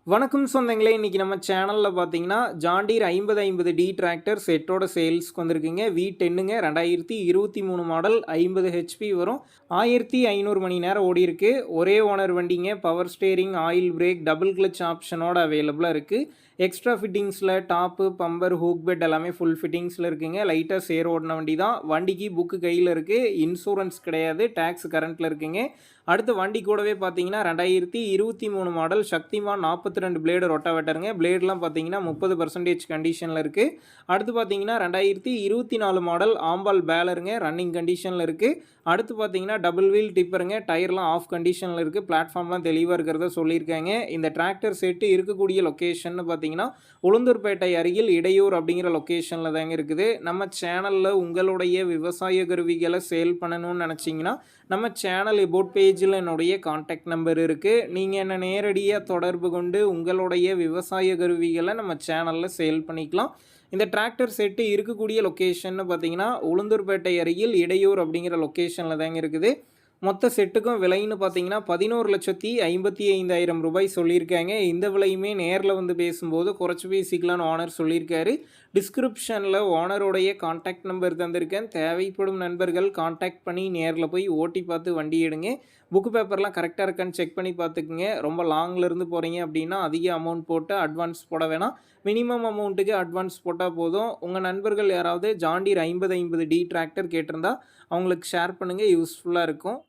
வணக்கம் சொந்தங்களே! இன்னைக்கு நம்ம சேனல்ல பார்த்தீங்கன்னா, ஜான் டீர் 5050 டிராக்டர் செட்டோட சேல்ஸ்க்கு வந்திருக்குங்க. V10ங்க 2023 மாடல் 50 ஹெச்பி வரும். 1500 மணி நேரம் ஓடியிருக்கு. ஒரே ஓனர் வண்டிங்க. Power steering, oil brake, double clutch ஆப்ஷனோட அவைலபிளா இருக்கு. எக்ஸ்ட்ரா ஃபிட்டிங்ஸ்ல டாப்பு, பம்பர், ஹூக் பெட் எல்லாமே ஃபுல் ஃபிட்டிங்ஸ்ல இருக்குங்க. லைட்டா சேர் ஓடுன வண்டி தான். வண்டிக்கு புக்கு கையில இருக்கு. இன்சூரன்ஸ் கிடையாது. டாக்ஸ் கரண்ட்ல இருக்குங்க. அடுத்து வண்டி கூடவே பார்த்தீங்கன்னா 2023 மாடல் சக்திமான் 42 பிளேடு ரொட்டாவேட்டருங்க. பிளேட்லாம் பார்த்தீங்கன்னா 30% கண்டிஷனில் இருக்குது. அடுத்து பார்த்தீங்கன்னா 2024 மாடல் ஆம்பால் பேலருங்க. ரன்னிங் கண்டிஷனில் இருக்குது. அடுத்து பார்த்தீங்கன்னா டபுள் வீல் டிப்பருங்க. டயர்லாம் ஆஃப் கண்டிஷனில் இருக்குது. பிளாட்ஃபார்ம்லாம் தெளிவாக இருக்கிறத சொல்லியிருக்காங்க. இந்த டிராக்டர் செட்டு இருக்கக்கூடிய லொக்கேஷன் பார்த்தீங்கன்னா உளுந்தூர்பேட்டை அருகில் இடையூர் அப்படிங்கிற லொக்கேஷனில் தாங்க இருக்குது. நம்ம சேனலில் உங்களுடைய விவசாய கருவிகளை சேல் பண்ணணும்னு நினச்சிங்கன்னா நம்ம சேனல் எபோட் பேஜில் என்னுடைய கான்டாக்ட் நம்பர் இருக்குது. நீங்கள் என்னை நேரடியாக தொடர்பு கொண்டு உங்களுடைய விவசாய கருவிகளை நம்ம சேனலில் சேல் பண்ணிக்கலாம். இந்த டிராக்டர் செட்டு இருக்கக்கூடிய லொக்கேஷன்னு பார்த்தீங்கன்னா உளுந்தூர்பேட்டை அருகில் இடையூர் அப்படிங்கிற லொக்கேஷனில் தாங்க இருக்குது. மொத்த செட்டுக்கும் விலைன்னு பார்த்தீங்கன்னா 11,55,000 ரூபாய் சொல்லியிருக்காங்க. இந்த விலையுமே நேரில் வந்து பேசும்போது குறைச்சி பேசிக்கலான்னு ஓனர் சொல்லியிருக்காரு. டிஸ்கிரிப்ஷனில் ஓனருடைய கான்டாக்ட் நம்பர் தந்திருக்கேன். தேவைப்படும் நண்பர்கள் கான்டாக்ட் பண்ணி நேரில் போய் ஓட்டி பார்த்து வண்டி எடுங்க. புக்கு பேப்பர்லாம் கரெக்டாக இருக்கான்னு செக் பண்ணி பார்த்துக்குங்க. ரொம்ப லாங்லேருந்து போகிறீங்க அப்படின்னா அதிக அமௌண்ட் போட்டு அட்வான்ஸ் போட வேணாம். மினிமம் அமௌண்ட்டுக்கு அட்வான்ஸ் போட்டால் போதும். உங்கள் நண்பர்கள் யாராவது ஜான் டீர் 5050 டிராக்டர் கேட்டிருந்தா அவங்களுக்கு ஷேர் பண்ணுங்கள். யூஸ்ஃபுல்லாக இருக்கும்.